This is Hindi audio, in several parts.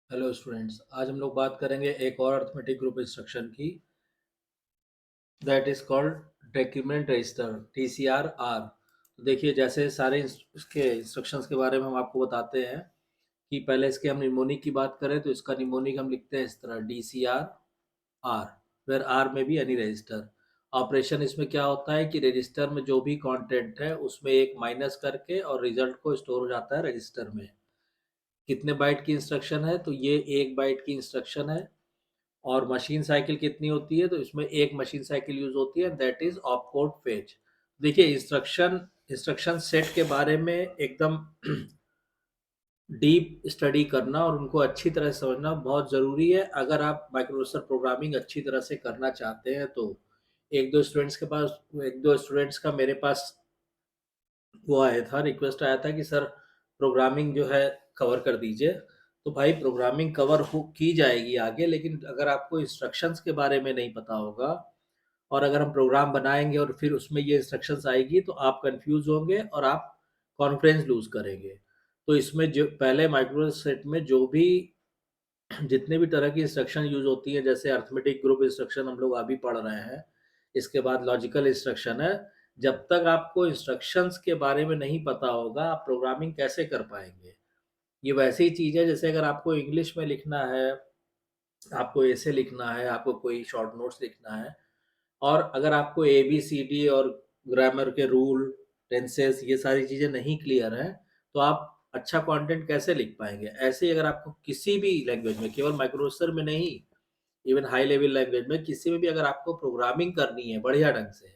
हेलो स्टूडेंट्स, आज हम लोग बात करेंगे एक और अर्थमेटिक ग्रुप इंस्ट्रक्शन की, that is called decrement register TCR-R। तो देखिए, जैसे सारे इसके इंस्ट्रक्शंस के बारे में हम आपको बताते हैं कि पहले इसके हम निमोनिक की बात करें तो इसका निमोनिक हम लिखते हैं इस तरह DCR-R, वेयर आर में भी एनी रजिस्टर। ऑपरेशन इसमें क्या होता है कि रजिस्टर में जो भी कंटेंट है उसमें एक माइनस करके और रिजल्ट को स्टोर हो जाता है रजिस्टर में। कितने बाइट की इंस्ट्रक्शन है? तो ये 1 बाइट की इंस्ट्रक्शन है। और मशीन साइकिल कितनी होती है? तो इसमें एक मशीन साइकिल यूज होती है, दैट इज ऑपकोड फेच। देखिए, इंस्ट्रक्शन सेट के बारे में एकदम डीप स्टडी करना और उनको अच्छी तरह से समझना बहुत ज़रूरी है अगर आप माइक्रो प्रोसेसर प्रोग्रामिंग अच्छी तरह से करना चाहते हैं तो। एक दो स्टूडेंट्स का मेरे पास वो आया था, रिक्वेस्ट आया था कि सर प्रोग्रामिंग जो है कवर कर दीजिए। तो भाई, प्रोग्रामिंग कवर हो की जाएगी आगे, लेकिन अगर आपको इंस्ट्रक्शंस के बारे में नहीं पता होगा और अगर हम प्रोग्राम बनाएंगे और फिर उसमें ये इंस्ट्रक्शंस आएगी तो आप कंफ्यूज होंगे और आप कॉन्फिडेंस लूज करेंगे। तो इसमें जो पहले माइक्रो सेट में जो भी जितने भी तरह की इंस्ट्रक्शन यूज होती है, जैसे अर्थमेटिक ग्रुप इंस्ट्रक्शन हम लोग अभी पढ़ रहे हैं, इसके बाद लॉजिकल इंस्ट्रक्शन है। जब तक आपको इंस्ट्रक्शंस के बारे में नहीं पता होगा, आप प्रोग्रामिंग कैसे कर पाएंगे? ये वैसी ही चीज़ है जैसे अगर आपको इंग्लिश में लिखना है, आपको ऐसे लिखना है, आपको कोई शॉर्ट नोट्स लिखना है, और अगर आपको ABCD और ग्रामर के रूल, टेंसेस, ये सारी चीज़ें नहीं क्लियर हैं, तो आप अच्छा कंटेंट कैसे लिख पाएँगे? ऐसे ही अगर आपको किसी भी लैंग्वेज में, केवल माइक्रोप्रोसेसर में नहीं, इवन हाई लेवल लैंग्वेज में किसी में भी अगर आपको प्रोग्रामिंग करनी है बढ़िया ढंग से,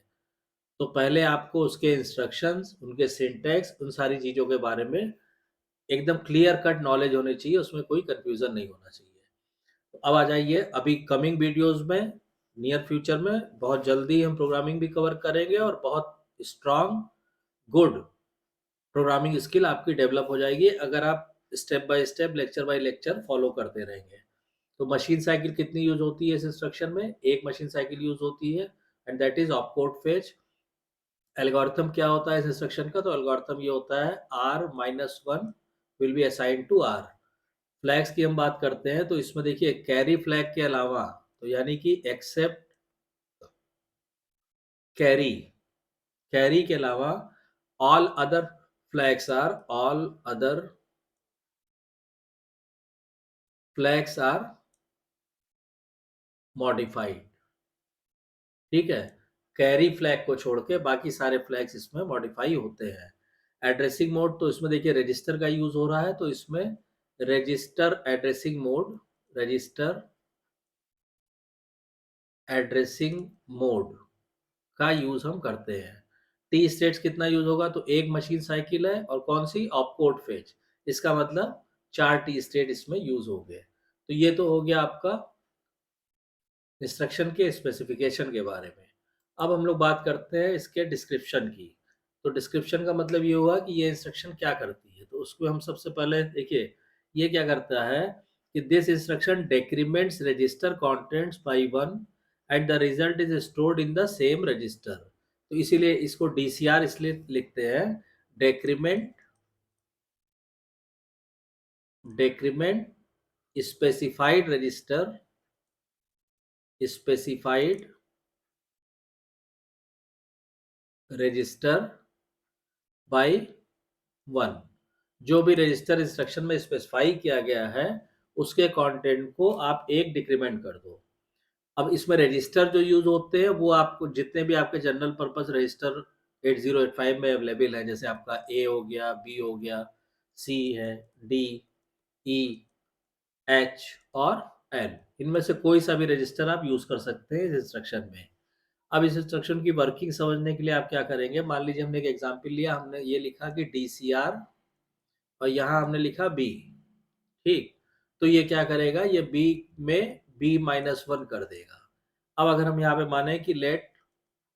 तो पहले आपको उसके इंस्ट्रक्शंस, उनके सिंटैक्स, उन सारी चीज़ों के बारे में एकदम क्लियर कट नॉलेज होनी चाहिए, उसमें कोई कन्फ्यूज़न नहीं होना चाहिए। तो अब आ जाइए, अभी कमिंग वीडियोज़ में, नियर फ्यूचर में बहुत जल्दी हम प्रोग्रामिंग भी कवर करेंगे और बहुत स्ट्रॉन्ग, गुड प्रोग्रामिंग स्किल आपकी डेवलप हो जाएगी अगर आप step by step, lecture by lecture follow करते रहेंगे। तो मशीन साइकिल कितनी यूज़ होती है इस इंस्ट्रक्शन में? एक मशीन साइकिल यूज़ होती है, and that is opcode fetch. Algorithm क्या होता है इस इंस्ट्रक्शन का? तो एल्गोरिथम ये होता है R-1 will be assigned to R। Flags की हम बात करते हैं तो इसमें देखिए, कैरी फ्लैग के अलावा, तो यानी कि एक्सेप्ट कैरी, कैरी के अलावा all other flags are modified. ठीक है? कैरी फ्लैग को छोड़ के बाकी सारे फ्लैग्स इसमें मॉडिफाई होते हैं। एड्रेसिंग मोड, तो इसमें देखिए रजिस्टर का यूज हो रहा है, तो इसमें रजिस्टर एड्रेसिंग मोड का यूज हम करते हैं। टी स्टेट्स कितना यूज होगा? तो एक मशीन साइकिल है और कौन सी? Opcode fetch. इसका मतलब 4 टी स्टेट इसमें यूज हो गए। तो ये तो हो गया आपका इंस्ट्रक्शन के स्पेसिफिकेशन के बारे में। अब हम लोग बात करते हैं इसके डिस्क्रिप्शन की। तो डिस्क्रिप्शन का मतलब ये हुआ कि ये इंस्ट्रक्शन क्या करती है। तो उसको हम सबसे पहले देखिए, ये क्या करता है कि this instruction decrements register contents by 1 and the result is stored in the same register. तो इसीलिए इसको DCR इसलिए लिखते हैं, decrement decrement specified specified register by 1। जो भी रजिस्टर इंस्ट्रक्शन में स्पेसिफाई किया गया है उसके कंटेंट को आप एक डिक्रीमेंट कर दो। अब इसमें रजिस्टर जो यूज होते हैं वो आपको जितने भी आपके जनरल पर्पस रजिस्टर 8085 में अवेलेबल है, जैसे आपका ए हो गया, बी हो गया, सी है, डी, ई, एच और एन, इनमें से कोई सा भी रजिस्टर आप यूज कर सकते हैं इस इंस्ट्रक्शन में। अब इस इंस्ट्रक्शन की वर्किंग समझने के लिए आप क्या करेंगे? मान लीजिए हमने एक एग्जांपल लिया, हमने ये लिखा कि DCR और यहाँ हमने लिखा बी। ठीक? तो ये क्या करेगा? ये बी में B-1 कर देगा। अब अगर हम यहाँ पे माने कि let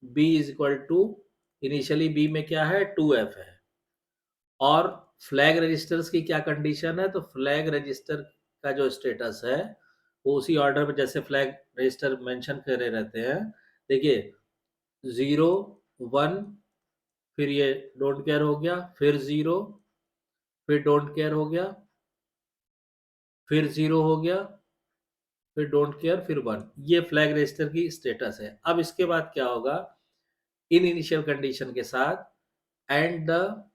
B is equal to, initially B में क्या है? 2F है। और फ्लैग रजिस्टर्स की क्या कंडीशन है? तो फ्लैग रजिस्टर का जो स्टेटस है वो उसी ऑर्डर में जैसे फ्लैग रजिस्टर मेंशन करे रहते हैं। देखिए, 0, 1, फिर ये डोंट केयर हो गया, फिर 0, फिर डोंट केयर हो गया, फिर 0 हो गया, फिर डोंट केयर, फिर 1। ये फ्लैग रजिस्टर की स्टेटस है। अब इसके बाद क्या होगा, इन इनिशियल कंडीशन के साथ and the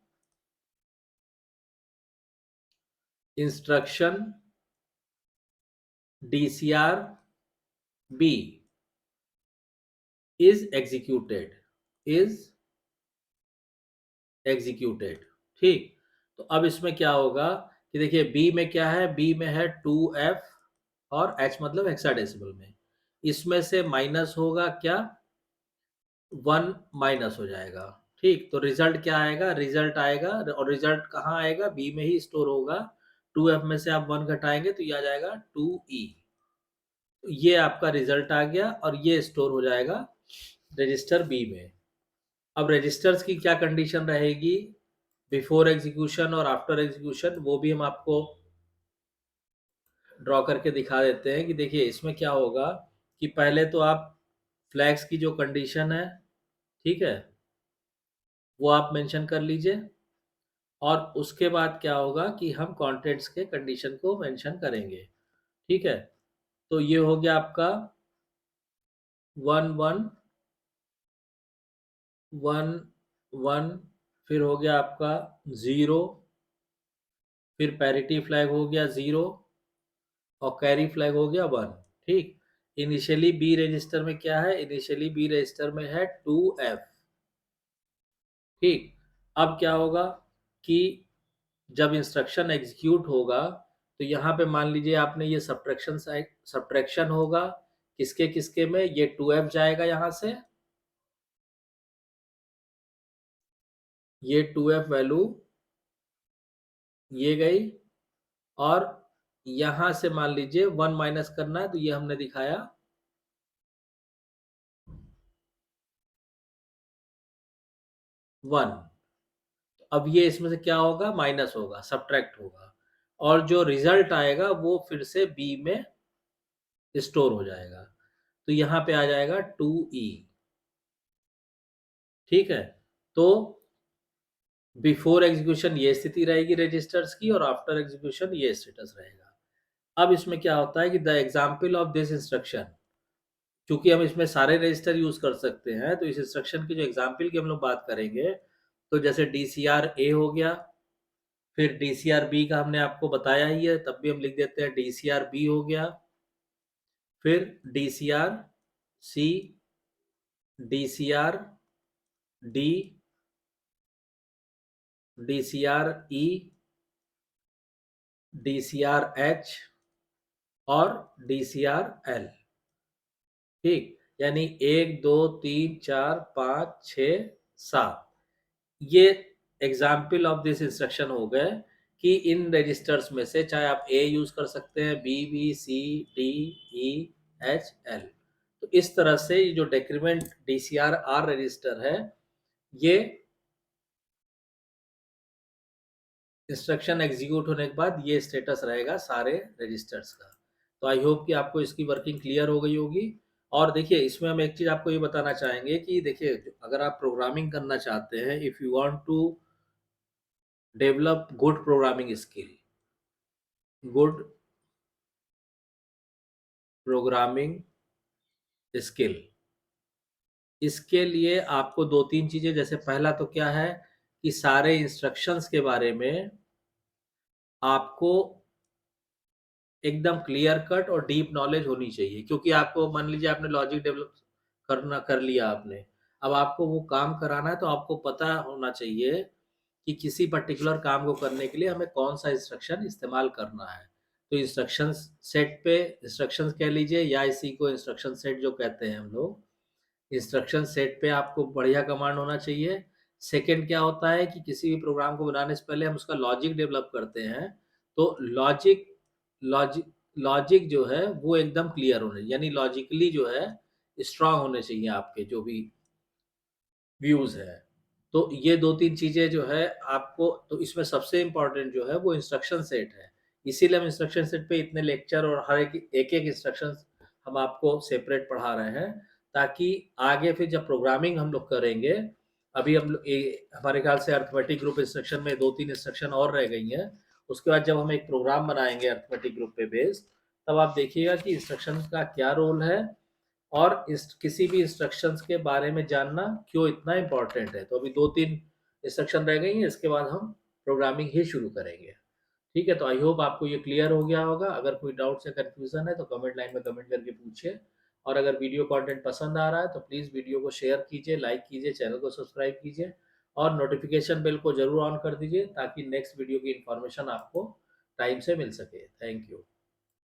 instruction DCR B is executed, is executed. ठीक, तो अब इसमें क्या होगा कि देखिए बी में क्या है, बी में है 2F और H मतलब हेक्साडेसिमल में। इसमें से माइनस होगा क्या, 1 माइनस हो जाएगा। ठीक, तो रिजल्ट क्या आएगा, रिजल्ट आएगा, और रिजल्ट कहाँ आएगा, बी में ही स्टोर होगा। 2F में से आप 1 घटाएंगे तो ये आ जाएगा 2E। ये आपका रिजल्ट आ गया और ये स्टोर हो जाएगा रजिस्टर बी में। अब रजिस्टर्स की क्या कंडीशन रहेगी बिफोर एग्जीक्यूशन और आफ्टर एग्जीक्यूशन, वो भी हम आपको ड्रॉ करके दिखा देते हैं कि देखिए इसमें क्या होगा कि पहले तो आप फ्लैग्स की जो कंडीशन है, ठीक है, वो आप मेंशन कर लीजिए, और उसके बाद क्या होगा कि हम कंटेंट्स के कंडीशन को मेंशन करेंगे। ठीक है, तो ये हो गया आपका 1 1 1 1, फिर हो गया आपका 0, फिर पैरिटी फ्लैग हो गया 0 और कैरी फ्लैग हो गया 1। ठीक, इनिशियली बी रजिस्टर में क्या है, इनिशियली बी रजिस्टर में है 2F। ठीक, अब क्या होगा कि जब इंस्ट्रक्शन एग्जीक्यूट होगा तो यहाँ पे मान लीजिए आपने ये सब्ट्रैक्शन होगा, किसके किसके में, ये 2F जाएगा यहाँ से, ये 2F वैल्यू ये गई, और यहाँ से मान लीजिए 1 माइनस करना है तो ये हमने दिखाया 1। अब ये इसमें से क्या होगा, माइनस होगा, सब्ट्रैक्ट होगा, और जो रिजल्ट आएगा वो फिर से बी में स्टोर हो जाएगा, तो यहाँ पे आ जाएगा 2E। ठीक है, तो बिफोर एग्जीक्यूशन ये स्थिति रहेगी रजिस्टर्स की, और आफ्टर एग्जीक्यूशन ये स्टेटस रहेगा। अब इसमें क्या होता है कि the example of this instruction, क्योंकि हम इसमें सारे रजिस्टर यूज कर सकते हैं, तो इस इंस्ट्रक्शन की जो एग्जाम्पल की हम लोग बात करेंगे, तो जैसे DCR A हो गया, फिर DCR B का हमने आपको बताया ही है, तब भी हम लिख देते हैं DCR B हो गया, फिर DCR C, DCR D, DCRE, DCRH और DCRL। ठीक, यानी 1 2 3 4 5 6 7, ये एग्जाम्पल ऑफ दिस इंस्ट्रक्शन हो गए कि इन रजिस्टर्स में से चाहे आप ए यूज कर सकते हैं, B B C D E H L। तो इस तरह से ये जो डेक्रीमेंट DCR-R रजिस्टर है, ये इंस्ट्रक्शन एग्जीक्यूट होने के बाद ये स्टेटस रहेगा सारे रजिस्टर्स का। तो आई होप कि आपको इसकी वर्किंग क्लियर हो गई होगी। और देखिए इसमें हम एक चीज़ आपको ये बताना चाहेंगे कि देखिए अगर आप प्रोग्रामिंग करना चाहते हैं, if you want to develop good programming skill, good programming skill, इसके लिए आपको दो तीन चीज़ें, जैसे पहला तो क्या है कि सारे इंस्ट्रक्शंस के बारे में आपको एकदम क्लियर कट और डीप नॉलेज होनी चाहिए, क्योंकि आपको मान लीजिए आपने लॉजिक डेवलप कर लिया आपने, अब आपको वो काम कराना है तो आपको पता होना चाहिए कि किसी पर्टिकुलर काम को करने के लिए हमें कौन सा इंस्ट्रक्शन इस्तेमाल करना है। तो इंस्ट्रक्शंस सेट पे, इंस्ट्रक्शंस कह लीजिए या इसी को इंस्ट्रक्शन सेट जो कहते हैं हम लोग, इंस्ट्रक्शन सेट पे आपको बढ़िया कमांड होना चाहिए। सेकंड क्या होता है कि किसी भी प्रोग्राम को बनाने से पहले हम उसका लॉजिक डेवलप करते हैं, तो लॉजिक लॉजिक जो है वो एकदम क्लियर होने, यानी लॉजिकली जो है स्ट्रांग होने चाहिए आपके जो भी व्यूज है। तो ये दो तीन चीजें जो है आपको, तो इसमें सबसे इम्पोर्टेंट जो है वो इंस्ट्रक्शन सेट है। इसीलिए हम इंस्ट्रक्शन सेट पे इतने लेक्चर और हर एक एक इंस्ट्रक्शन हम आपको सेपरेट पढ़ा रहे हैं, ताकि आगे फिर जब प्रोग्रामिंग हम लोग करेंगे, अभी हम लोग हमारे ख्याल से अर्थमेटिक ग्रुप इंस्ट्रक्शन में दो तीन इंस्ट्रक्शन और रह गई हैं, उसके बाद जब हम एक प्रोग्राम बनाएँगे अरिथमेटिक ग्रुप पे बेस्ड, तब आप देखिएगा कि इंस्ट्रक्शंस का क्या रोल है और इस किसी भी इंस्ट्रक्शंस के बारे में जानना क्यों इतना इम्पोर्टेंट है। तो अभी 2-3 इंस्ट्रक्शन रह गई हैं, इसके बाद हम प्रोग्रामिंग ही शुरू करेंगे। ठीक है, तो आई होप आपको ये क्लियर हो गया होगा। अगर कोई डाउट्स या कन्फ्यूज़न है तो कमेंट लाइन में कमेंट करके पूछिए, और अगर वीडियो कंटेंट पसंद आ रहा है तो प्लीज़ वीडियो को शेयर कीजिए, लाइक कीजिए, चैनल को सब्सक्राइब कीजिए और नोटिफ़िकेशन बेल को ज़रूर ऑन कर दीजिए ताकि नेक्स्ट वीडियो की इन्फॉर्मेशन आपको टाइम से मिल सके। Thank you.